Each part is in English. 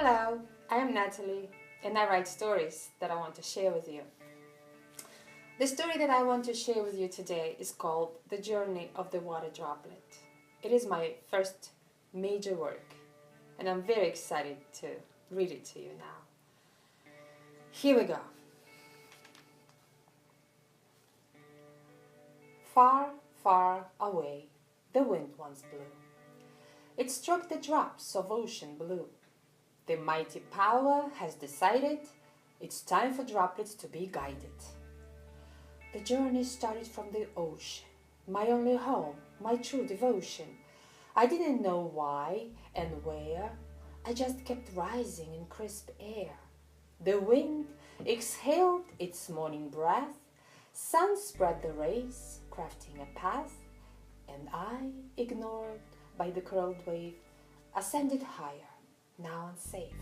Hello, I am Natalie and I write stories that I want to share with you. The story that I want to share with you today is called The Journey of the Water Droplet. It is my first major work and I'm very excited to read it to you now. Here we go. Far, far away, the wind once blew. It struck the drops of ocean blue. The mighty power has decided it's time for droplets to be guided. The journey started from the ocean, my only home, my true devotion. I didn't know why and where, I just kept rising in crisp air. The wind exhaled its morning breath, sun spread the rays, crafting a path, and I, ignored by the curled wave, ascended higher, now unsafe.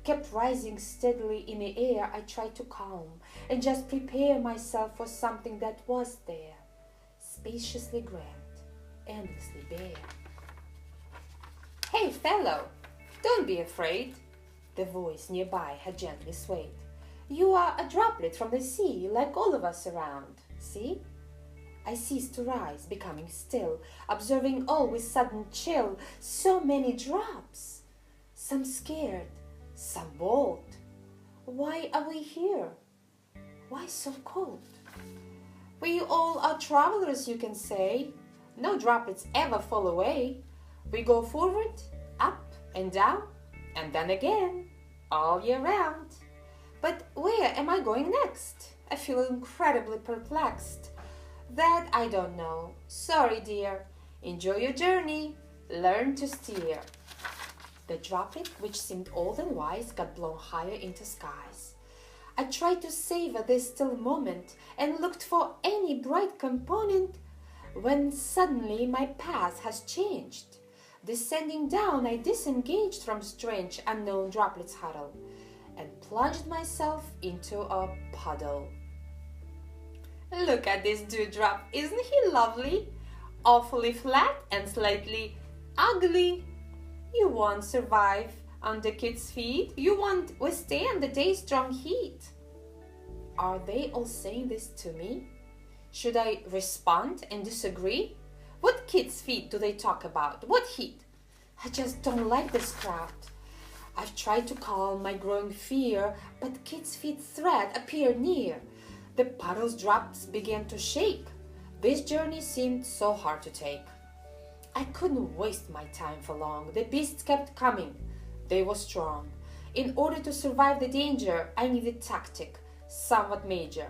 Kept rising steadily in the air, I tried to calm and just prepare myself for something that was there, spaciously grand, endlessly bare. Hey fellow, don't be afraid, the voice nearby had gently swayed. You are a droplet from the sea, like all of us around, see? I ceased to rise, becoming still, observing all with sudden chill. So many drops, some scared, some bold. Why are we here? Why so cold? We all are travelers, you can say. No droplets ever fall away. We go forward, up and down, and then again, all year round. But where am I going next? I feel incredibly perplexed. That I don't know. Sorry, dear. Enjoy your journey. Learn to steer. The droplet, which seemed old and wise, got blown higher into skies. I tried to savor this still moment and looked for any bright component when suddenly my path has changed. Descending down, I disengaged from strange, unknown droplets' huddle and plunged myself into a puddle. Look at this dewdrop, isn't he lovely? Awfully flat and slightly ugly. You won't survive under kids' feet. You won't withstand the day's strong heat. Are they all saying this to me? Should I respond and disagree? What kids' feet do they talk about? What heat? I just don't like this crowd. I've tried to calm my growing fear, but kids' feet threat appeared near. The puddle's drops began to shake. This journey seemed so hard to take. I couldn't waste my time for long. The beasts kept coming. They were strong. In order to survive the danger, I needed tactic, somewhat major.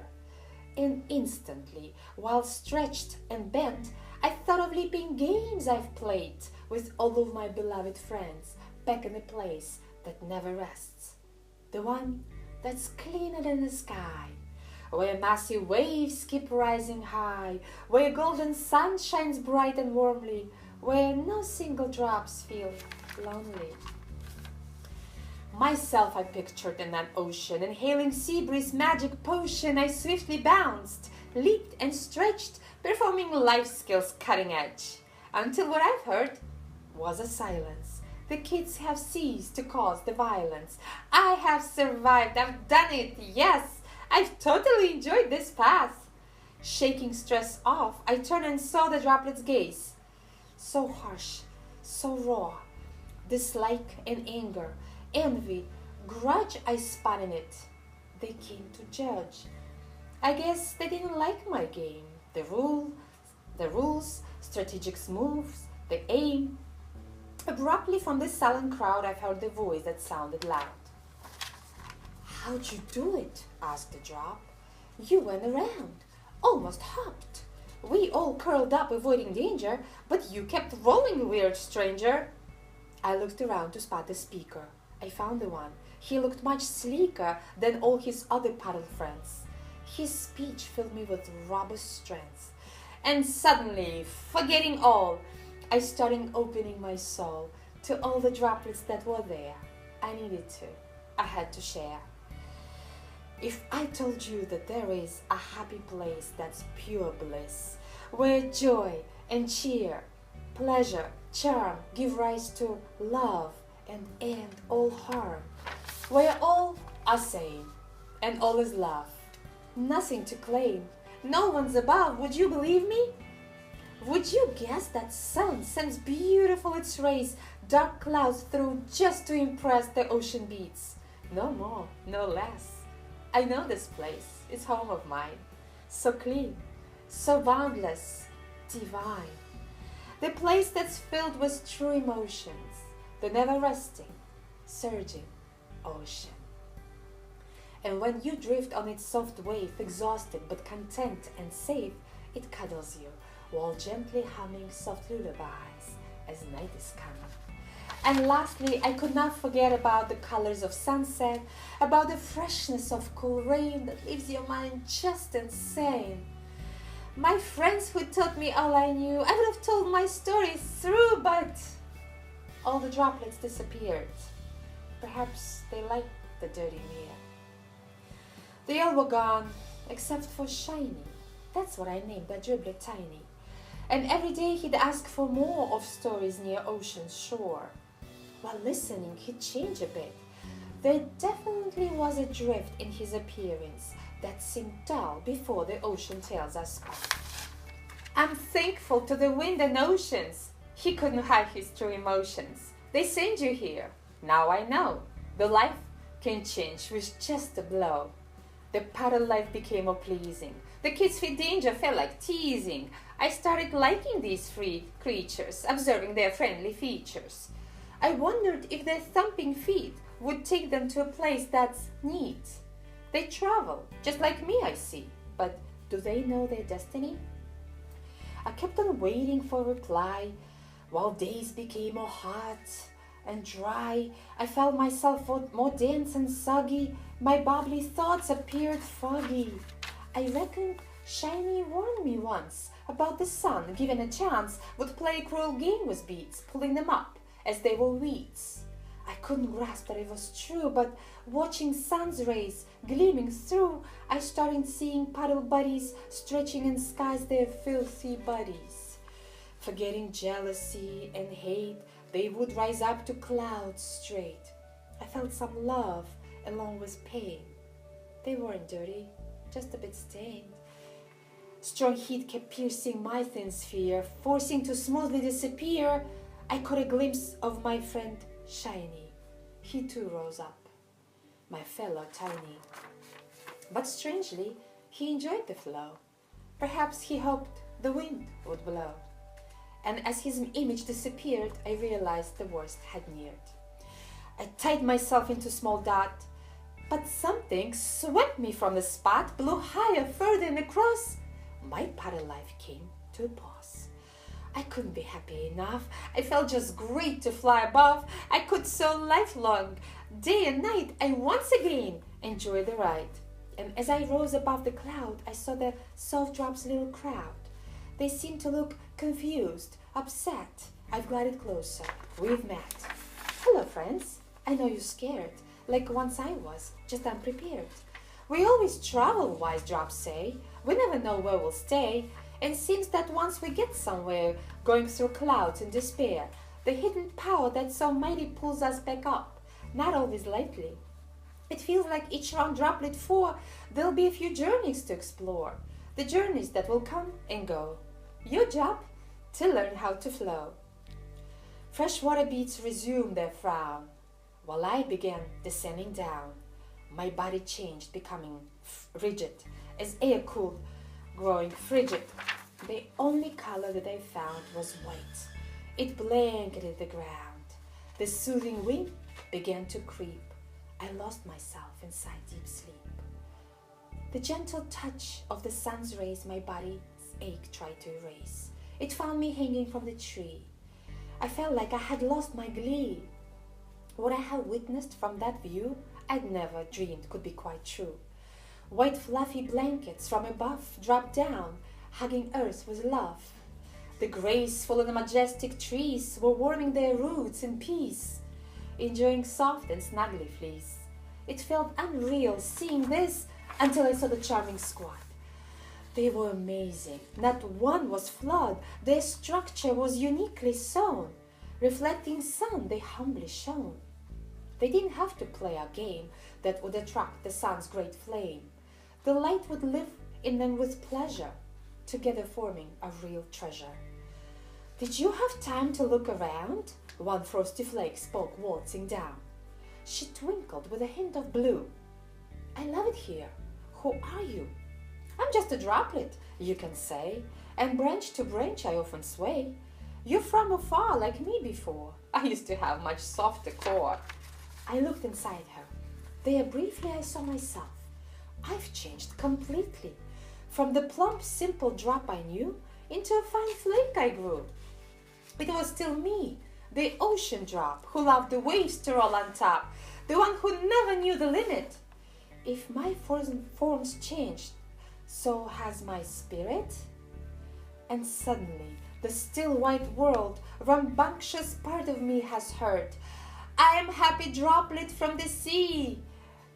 And instantly, while stretched and bent, I thought of leaping games I've played with all of my beloved friends back in a place that never rests. The one that's cleaner than the sky, where massive waves keep rising high, where golden sun shines bright and warmly, where no single drops feel lonely. Myself I pictured in that ocean, inhaling sea breeze magic potion. I swiftly bounced, leaped and stretched, performing life skills cutting edge, until what I've heard was a silence. The kids have ceased to cause the violence. I have survived, I've done it, yes! I've totally enjoyed this path. Shaking stress off, I turned and saw the droplet's gaze. So harsh, so raw, dislike and anger, envy, grudge I spun in it. They came to judge. I guess they didn't like my game. The rules, strategic moves, the aim. Abruptly from this silent crowd I heard the voice that sounded loud. How'd you do it? Asked the drop. You went around, almost hopped. We all curled up avoiding danger, but you kept rolling, weird stranger. I looked around to spot the speaker. I found the one. He looked much sleeker than all his other puddle friends. His speech filled me with robust strength. And suddenly, forgetting all, I started opening my soul to all the droplets that were there. I needed to. I had to share. If I told you that there is a happy place that's pure bliss, where joy and cheer, pleasure, charm give rise to love and end all harm, where all are sane and all is love. Nothing to claim, no one's above, would you believe me? Would you guess that sun sends beautiful its rays dark clouds through just to impress the ocean beats? No more, no less. I know this place is home of mine, so clean, so boundless, divine. The place that's filled with true emotions, the never-resting, surging ocean. And when you drift on its soft wave, exhausted but content and safe, it cuddles you, while gently humming soft lullabies as night is coming. And lastly, I could not forget about the colors of sunset, about the freshness of cool rain that leaves your mind just insane. My friends who taught me all I knew, I would have told my story through, but all the droplets disappeared. Perhaps they liked the dirty mirror. They all were gone, except for Shiny. That's what I named that Droplet Tiny. And every day he'd ask for more of stories near ocean's shore. While listening, he'd change a bit. There definitely was a drift in his appearance that seemed dull before the ocean tales are spun. I'm thankful to the wind and oceans. He couldn't hide his true emotions. They send you here. Now I know. The life can change with just a blow. The paddle life became more pleasing. The kids' feet danger felt like teasing. I started liking these free creatures, observing their friendly features. I wondered if their thumping feet would take them to a place that's neat. They travel, just like me, I see. But do they know their destiny? I kept on waiting for a reply, while days became more hot and dry. I felt myself more dense and soggy. My bubbly thoughts appeared foggy. I reckoned Shiny warned me once about the sun, given a chance, would play a cruel game with beats, pulling them up as they were weeds. I couldn't grasp that it was true, but watching sun's rays gleaming through, I started seeing puddle buddies stretching in skies their filthy bodies. Forgetting jealousy and hate, they would rise up to clouds straight. I felt some love along with pain. They weren't dirty, just a bit stained. Strong heat kept piercing my thin sphere, forcing to smoothly disappear. I caught a glimpse of my friend Shiny. He too rose up, my fellow Tiny. But strangely, he enjoyed the flow. Perhaps he hoped the wind would blow. And as his image disappeared, I realized the worst had neared. I tied myself into a small dot, but something swept me from the spot, blew higher, further, and across. My paddle life came to a pause. I couldn't be happy enough. I felt just great to fly above. I could so lifelong, day and night, I once again enjoyed the ride. And as I rose above the cloud, I saw the soft drops little crowd. They seemed to look confused, upset. I've glided closer. We've met. Hello, friends. I know you're scared, like once I was, just unprepared. We always travel, wise drops say. We never know where we'll stay. And seems that once we get somewhere, going through clouds in despair, the hidden power that's so mighty pulls us back up, not always lightly. It feels like each round Droplet 4, there'll be a few journeys to explore, the journeys that will come and go. Your job? To learn how to flow. Freshwater beats resumed their frown, while I began descending down. My body changed, becoming rigid, as air cooled, growing frigid. The only color that I found was white. It blanketed the ground. The soothing wind began to creep. I lost myself inside deep sleep. The gentle touch of the sun's rays my body's ache tried to erase. It found me hanging from the tree. I felt like I had lost my glee. What I had witnessed from that view, I'd never dreamed could be quite true. White fluffy blankets from above dropped down, hugging earth with love. The graceful and majestic trees were warming their roots in peace, enjoying soft and snuggly fleece. It felt unreal seeing this until I saw the charming squad. They were amazing. Not one was flawed. Their structure was uniquely sewn. Reflecting sun, they humbly shone. They didn't have to play a game that would attract the sun's great flame. The light would live in them with pleasure, together forming a real treasure. "Did you have time to look around?" one frosty flake spoke, waltzing down. She twinkled with a hint of blue. "I love it here. Who are you?" "I'm just a droplet," you can say, "and branch to branch I often sway. You're from afar like me before. I used to have much softer core." I looked inside her. There briefly I saw myself. I've changed completely. From the plump, simple drop I knew, into a fine flake I grew. It was still me, the ocean drop, who loved the waves to roll on top, the one who never knew the limit. If my forms changed, so has my spirit. And suddenly, the still white world, rambunctious part of me has heard, "I am happy droplet from the sea.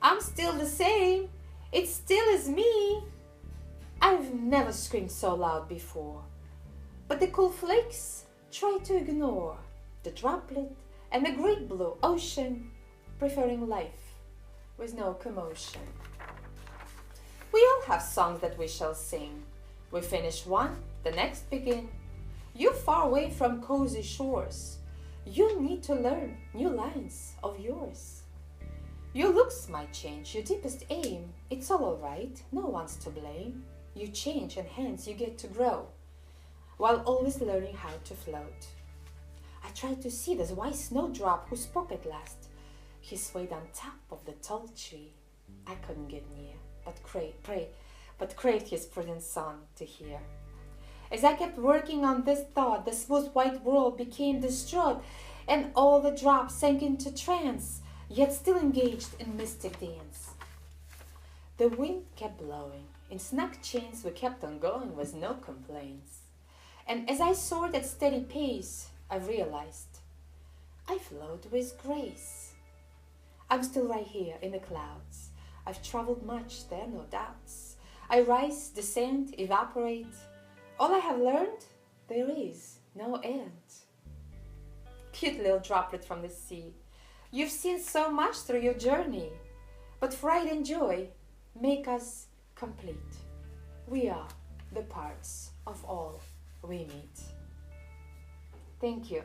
I'm still the same. It still is me." I've never screamed so loud before. But the cool flakes try to ignore the droplet and the great blue ocean, preferring life with no commotion. We all have songs that we shall sing. We finish one, the next begin. You're far away from cozy shores. You need to learn new lines of yours. Your looks might change, your deepest aim. It's all alright, no one's to blame. You change and hence you get to grow, while always learning how to float. I tried to see this wise snowdrop who spoke at last. He swayed on top of the tall tree. I couldn't get near, but craved his prudent song to hear. As I kept working on this thought, the smooth white world became distraught, and all the drops sank into trance, yet still engaged in mystic dance. The wind kept blowing. In snug chains we kept on going with no complaints. And as I soared at steady pace, I realized I float with grace. I'm still right here in the clouds. I've traveled much, there are no doubts. I rise, descend, evaporate. All I have learned, there is no end. Cute little droplet from the sea, you've seen so much through your journey, but pride and joy make us complete. We are the parts of all we meet. Thank you.